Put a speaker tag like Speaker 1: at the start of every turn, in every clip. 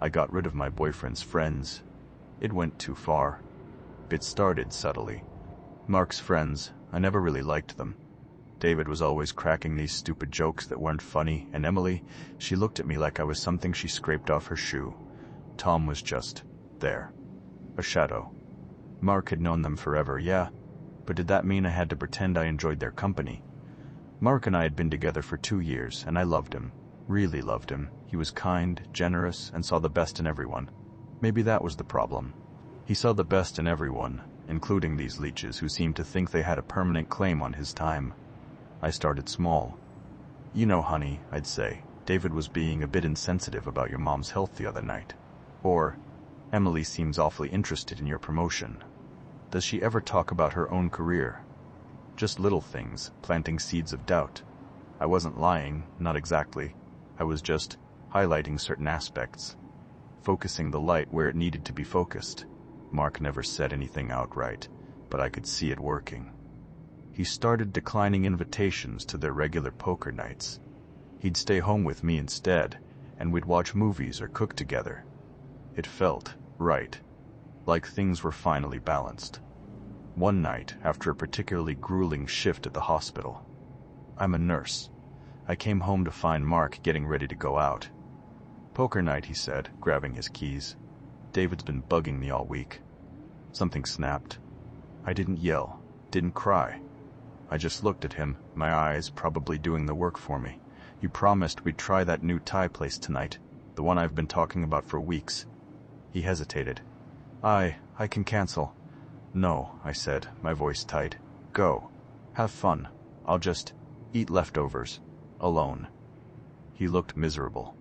Speaker 1: I got rid of my boyfriend's friends. It went too far. It started subtly. Mark's friends, I never really liked them. David was always cracking these stupid jokes that weren't funny, and Emily, she looked at me like I was something she scraped off her shoe. Tom was just there. A shadow. Mark had known them forever, yeah, but did that mean I had to pretend I enjoyed their company? Mark and I had been together for 2 years, and I loved him. Really loved him. He was kind, generous, and saw the best in everyone. Maybe that was the problem. He saw the best in everyone, including these leeches who seemed to think they had a permanent claim on his time. I started small. "You know, honey," I'd say, "David was being a bit insensitive about your mom's health the other night." Or, "Emily seems awfully interested in your promotion. Does she ever talk about her own career?" Just little things, planting seeds of doubt. I wasn't lying, not exactly. I was just highlighting certain aspects, focusing the light where it needed to be focused. Mark never said anything outright, but I could see it working. He started declining invitations to their regular poker nights. He'd stay home with me instead, and we'd watch movies or cook together. It felt right, like things were finally balanced. One night, after a particularly grueling shift at the hospital, I'm a nurse. I came home to find Mark getting ready to go out. "Poker night," he said, grabbing his keys. "David's been bugging me all week." Something snapped. I didn't yell, didn't cry. I just looked at him, my eyes probably doing the work for me. "You promised we'd try that new Thai place tonight, the one I've been talking about for weeks." He hesitated. I can cancel." "No," I said, my voice tight. "Go. Have fun. I'll just eat leftovers. Alone." He looked miserable.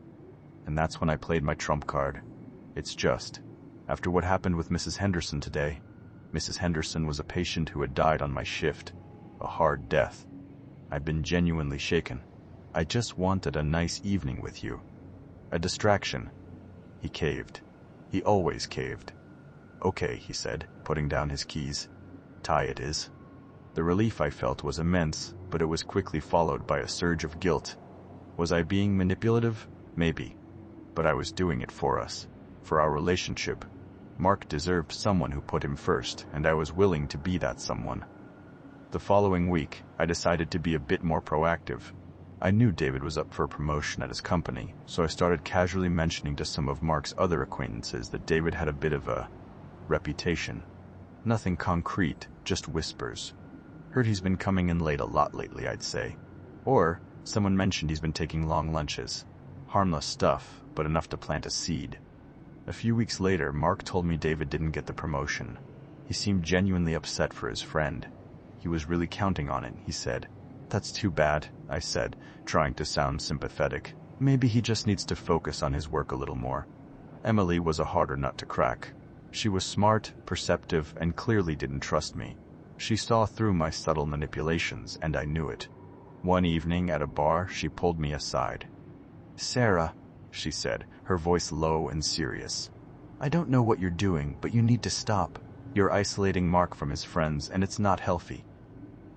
Speaker 1: And that's when I played my trump card. It's just, after what happened with Mrs. Henderson today, Mrs. Henderson was a patient who had died on my shift. A hard death. I'd been genuinely shaken. I just wanted a nice evening with you. A distraction. He caved. He always caved. "Okay," he said, putting down his keys. "Thai it is." The relief I felt was immense, but it was quickly followed by a surge of guilt. Was I being manipulative? Maybe. But I was doing it for us. For our relationship. Mark deserved someone who put him first, and I was willing to be that someone. The following week, I decided to be a bit more proactive. I knew David was up for a promotion at his company, so I started casually mentioning to some of Mark's other acquaintances that David had a bit of a reputation. Nothing concrete, just whispers. "Heard he's been coming in late a lot lately," I'd say. Or, someone mentioned he's been taking long lunches. Harmless stuff, but enough to plant a seed. A few weeks later, Mark told me David didn't get the promotion. He seemed genuinely upset for his friend. He was really counting on it, he said. "That's too bad," I said, trying to sound sympathetic. "Maybe he just needs to focus on his work a little more." Emily was a harder nut to crack. She was smart, perceptive, and clearly didn't trust me. She saw through my subtle manipulations, and I knew it. One evening at a bar, she pulled me aside. "Sarah," she said, her voice low and serious. "I don't know what you're doing, but you need to stop. You're isolating Mark from his friends, and it's not healthy."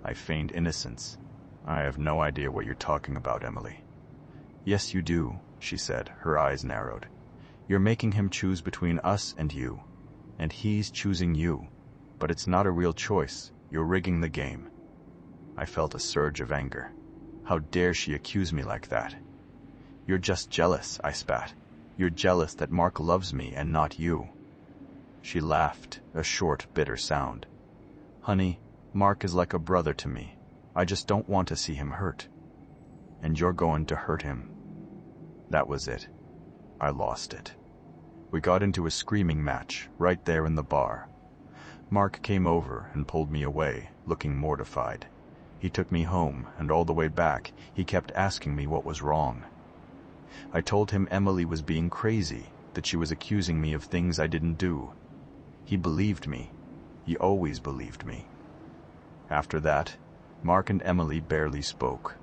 Speaker 1: I feigned innocence. "I have no idea what you're talking about, Emily." "Yes, you do," she said, her eyes narrowed. "You're making him choose between us and you. And he's choosing you. But it's not a real choice. You're rigging the game." I felt a surge of anger. How dare she accuse me like that? "You're just jealous," I spat. "You're jealous that Mark loves me and not you." She laughed, a short, bitter sound. "Honey, Mark is like a brother to me. I just don't want to see him hurt." "And you're going to hurt him." That was it. I lost it. We got into a screaming match, right there in the bar. Mark came over and pulled me away, looking mortified. He took me home, and all the way back, he kept asking me what was wrong. I told him Emily was being crazy, that she was accusing me of things I didn't do. He believed me. He always believed me. After that, Mark and Emily barely spoke.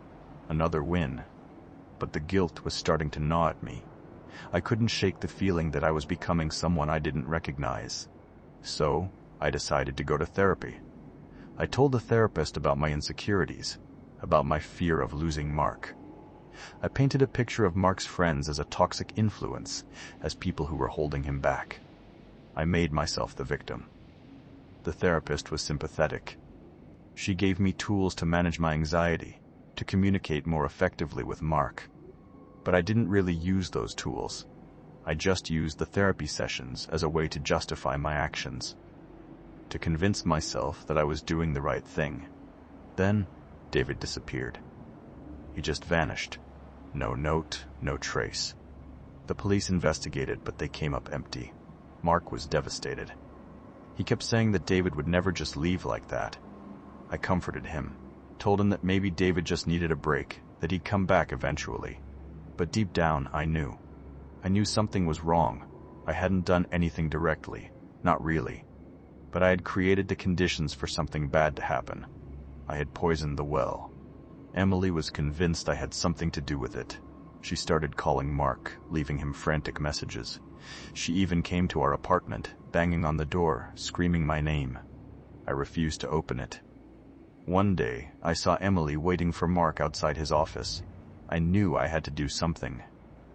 Speaker 1: Another win. But the guilt was starting to gnaw at me. I couldn't shake the feeling that I was becoming someone I didn't recognize. So, I decided to go to therapy. I told the therapist about my insecurities, about my fear of losing Mark. I painted a picture of Mark's friends as a toxic influence, as people who were holding him back. I made myself the victim. The therapist was sympathetic. She gave me tools to manage my anxiety, to communicate more effectively with Mark. But I didn't really use those tools. I just used the therapy sessions as a way to justify my actions, to convince myself that I was doing the right thing. Then, David disappeared. He just vanished. No note, no trace. The police investigated, but they came up empty. Mark was devastated. He kept saying that David would never just leave like that. I comforted him, told him that maybe David just needed a break, that he'd come back eventually. But deep down, I knew. I knew something was wrong. I hadn't done anything directly, not really. But I had created the conditions for something bad to happen. I had poisoned the well. Emily was convinced I had something to do with it. She started calling Mark, leaving him frantic messages. She even came to our apartment, banging on the door, screaming my name. I refused to open it. One day, I saw Emily waiting for Mark outside his office. I knew I had to do something.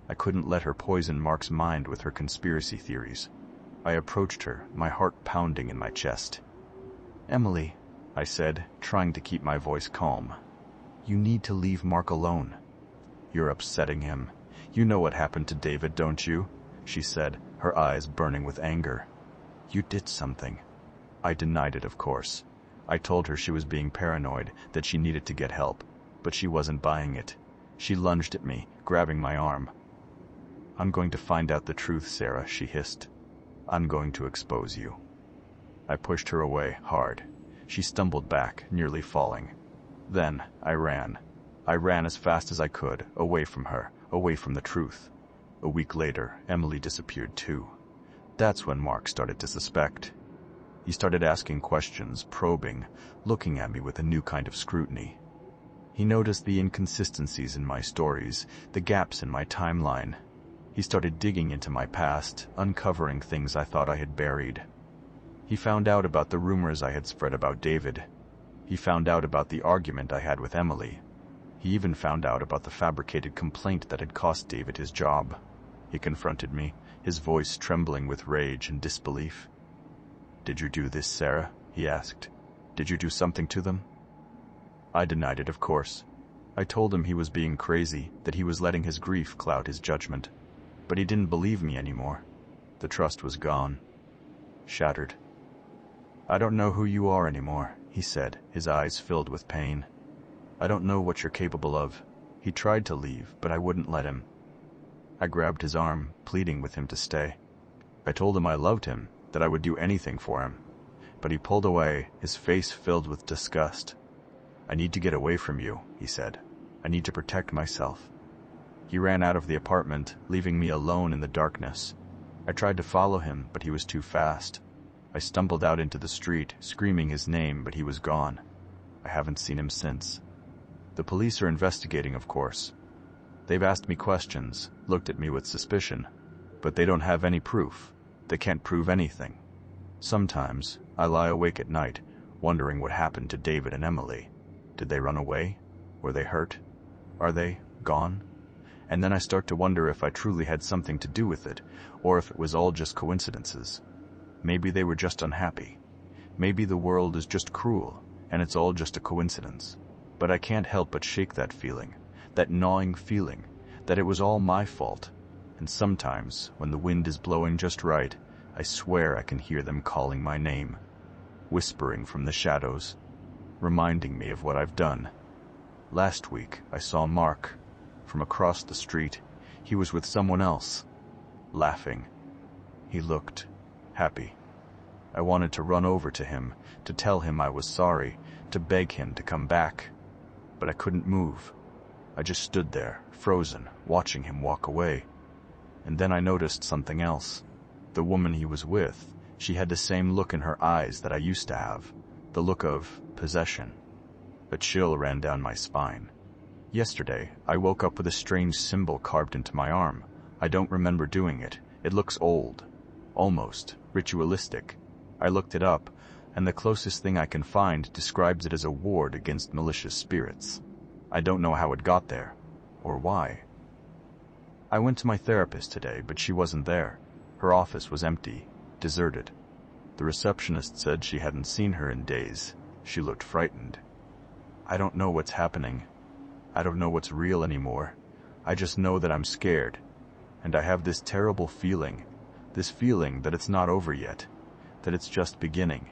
Speaker 1: I couldn't let her poison Mark's mind with her conspiracy theories. I approached her, my heart pounding in my chest. "Emily," I said, trying to keep my voice calm. "You need to leave Mark alone." "You're upsetting him. You know what happened to David, don't you?" she said, her eyes burning with anger. "You did something." I denied it, of course. I told her she was being paranoid, that she needed to get help, but she wasn't buying it. She lunged at me, grabbing my arm. "I'm going to find out the truth, Sarah," she hissed. "I'm going to expose you." I pushed her away, hard. She stumbled back, nearly falling. Then I ran. I ran as fast as I could, away from her, away from the truth. A week later, Emily disappeared too. That's when Mark started to suspect. He started asking questions, probing, looking at me with a new kind of scrutiny. He noticed the inconsistencies in my stories, the gaps in my timeline. He started digging into my past, uncovering things I thought I had buried. He found out about the rumors I had spread about David. He found out about the argument I had with Emily. He even found out about the fabricated complaint that had cost David his job. He confronted me, his voice trembling with rage and disbelief. "Did you do this, Sarah?" he asked. "Did you do something to them?" I denied it, of course. I told him he was being crazy, that he was letting his grief cloud his judgment. But he didn't believe me anymore. The trust was gone. Shattered. "I don't know who you are anymore," he said, his eyes filled with pain. "I don't know what you're capable of." He tried to leave, but I wouldn't let him. I grabbed his arm, pleading with him to stay. I told him I loved him, that I would do anything for him. But he pulled away, his face filled with disgust. "I need to get away from you," he said. "I need to protect myself." He ran out of the apartment, leaving me alone in the darkness. I tried to follow him, but he was too fast. I stumbled out into the street, screaming his name, but he was gone. I haven't seen him since. The police are investigating, of course. They've asked me questions, looked at me with suspicion, but they don't have any proof. They can't prove anything. Sometimes, I lie awake at night, wondering what happened to David and Emily. Did they run away? Were they hurt? Are they gone? And then I start to wonder if I truly had something to do with it, or if it was all just coincidences. Maybe they were just unhappy. Maybe the world is just cruel, and it's all just a coincidence. But I can't help but shake that feeling, that gnawing feeling, that it was all my fault. And sometimes, when the wind is blowing just right, I swear I can hear them calling my name, whispering from the shadows, reminding me of what I've done. Last week, I saw Mark. From across the street, he was with someone else, laughing. He looked happy. I wanted to run over to him, to tell him I was sorry, to beg him to come back. But I couldn't move. I just stood there, frozen, watching him walk away. And then I noticed something else. The woman he was with, she had the same look in her eyes that I used to have, the look of possession. A chill ran down my spine. Yesterday, I woke up with a strange symbol carved into my arm. I don't remember doing it. It looks old, almost ritualistic. I looked it up, and the closest thing I can find describes it as a ward against malicious spirits. I don't know how it got there. or why. I went to my therapist today, but she wasn't there. Her office was empty, deserted. The receptionist said she hadn't seen her in days. She looked frightened. I don't know what's happening. I don't know what's real anymore. I just know that I'm scared. And I have this terrible feeling. This feeling that it's not over yet. That it's just beginning.